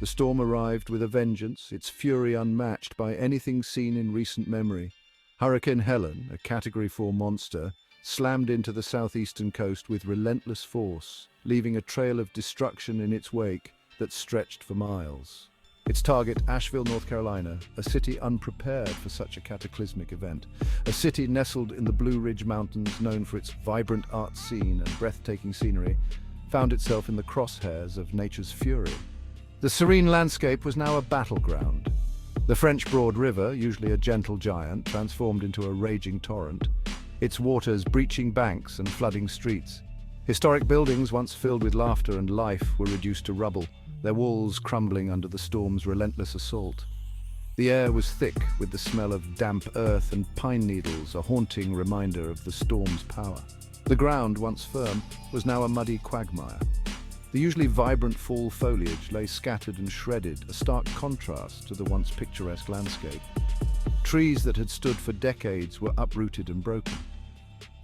The storm arrived with a vengeance, its fury unmatched by anything seen in recent memory. Hurricane Helen, a Category 4 monster, slammed into the southeastern coast with relentless force, leaving a trail of destruction in its wake that stretched for miles. Its target, Asheville, North Carolina, a city unprepared for such a cataclysmic event. A city nestled in the Blue Ridge Mountains, known for its vibrant art scene and breathtaking scenery, found itself in the crosshairs of nature's fury. The serene landscape was now a battleground. The French Broad River, usually a gentle giant, transformed into a raging torrent, its waters breaching banks and flooding streets. Historic buildings, once filled with laughter and life, were reduced to rubble, their walls crumbling under the storm's relentless assault. The air was thick with the smell of damp earth and pine needles, a haunting reminder of the storm's power. The ground, once firm, was now a muddy quagmire. The usually vibrant fall foliage lay scattered and shredded, a stark contrast to the once picturesque landscape. Trees that had stood for decades were uprooted and broken.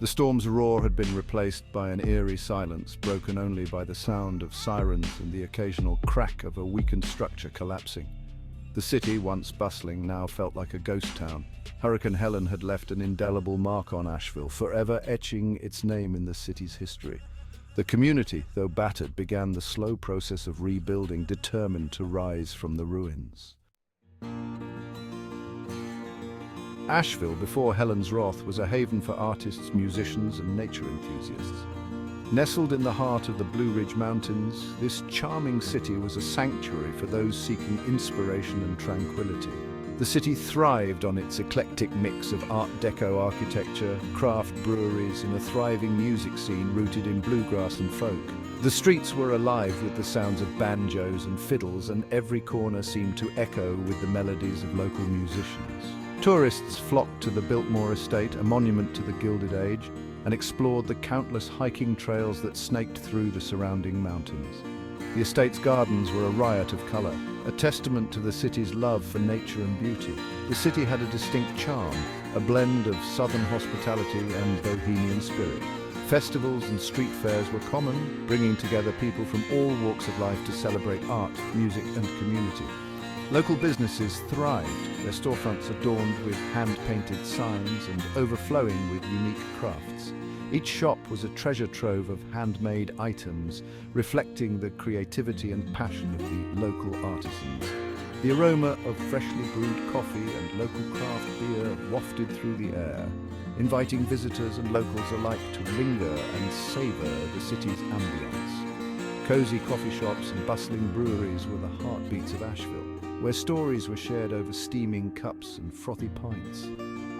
The storm's roar had been replaced by an eerie silence, broken only by the sound of sirens and the occasional crack of a weakened structure collapsing. The city, once bustling, now felt like a ghost town. Hurricane Helen had left an indelible mark on Asheville, forever etching its name in the city's history. The community, though battered, began the slow process of rebuilding, determined to rise from the ruins. Asheville, before Helen's wrath, was a haven for artists, musicians, and nature enthusiasts. Nestled in the heart of the Blue Ridge Mountains, this charming city was a sanctuary for those seeking inspiration and tranquility. The city thrived on its eclectic mix of Art Deco architecture, craft breweries, and a thriving music scene rooted in bluegrass and folk. The streets were alive with the sounds of banjos and fiddles, and every corner seemed to echo with the melodies of local musicians. Tourists flocked to the Biltmore Estate, a monument to the Gilded Age, and explored the countless hiking trails that snaked through the surrounding mountains. The estate's gardens were a riot of color, a testament to the city's love for nature and beauty. The city had a distinct charm, a blend of southern hospitality and bohemian spirit. Festivals and street fairs were common, bringing together people from all walks of life to celebrate art, music, and community. Local businesses thrived, their storefronts adorned with hand-painted signs and overflowing with unique crafts. Each shop was a treasure trove of handmade items, reflecting the creativity and passion of the local artisans. The aroma of freshly brewed coffee and local craft beer wafted through the air, inviting visitors and locals alike to linger and savor the city's ambience. Cozy coffee shops and bustling breweries were the heartbeats of Asheville, where stories were shared over steaming cups and frothy pints.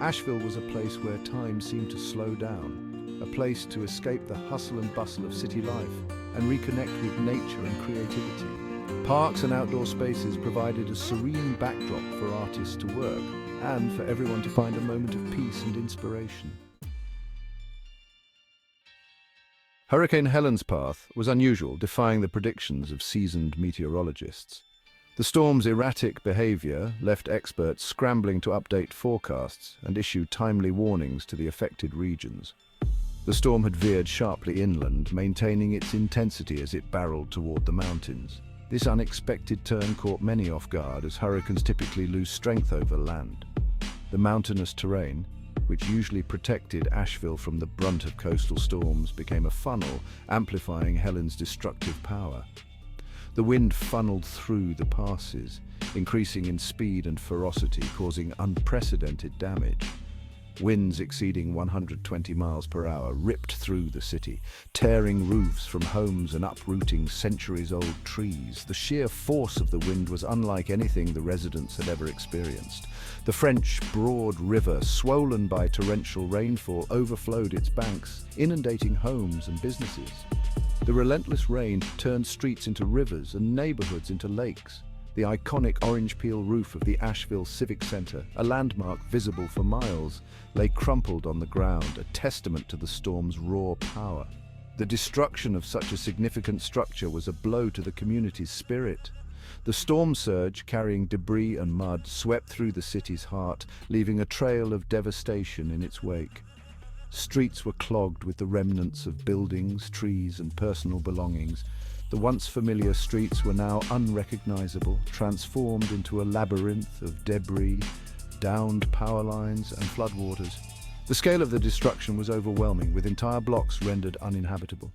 Asheville was a place where time seemed to slow down, a place to escape the hustle and bustle of city life and reconnect with nature and creativity. Parks and outdoor spaces provided a serene backdrop for artists to work and for everyone to find a moment of peace and inspiration. Hurricane Helen's path was unusual, defying the predictions of seasoned meteorologists. The storm's erratic behavior left experts scrambling to update forecasts and issue timely warnings to the affected regions. The storm had veered sharply inland, maintaining its intensity as it barreled toward the mountains. This unexpected turn caught many off guard, as hurricanes typically lose strength over land. The mountainous terrain, which usually protected Asheville from the brunt of coastal storms, became a funnel, amplifying Helen's destructive power. The wind funneled through the passes, increasing in speed and ferocity, causing unprecedented damage. Winds exceeding 120 miles per hour ripped through the city, tearing roofs from homes and uprooting centuries-old trees. The sheer force of the wind was unlike anything the residents had ever experienced. The French Broad River, swollen by torrential rainfall, overflowed its banks, inundating homes and businesses. The relentless rain turned streets into rivers and neighborhoods into lakes. The iconic orange peel roof of the Asheville Civic Center, a landmark visible for miles, lay crumpled on the ground, a testament to the storm's raw power. The destruction of such a significant structure was a blow to the community's spirit. The storm surge, carrying debris and mud, swept through the city's heart, leaving a trail of devastation in its wake. Streets were clogged with the remnants of buildings, trees, and personal belongings, The once familiar streets were now unrecognizable, transformed into a labyrinth of debris, downed power lines and floodwaters. The scale of the destruction was overwhelming, with entire blocks rendered uninhabitable.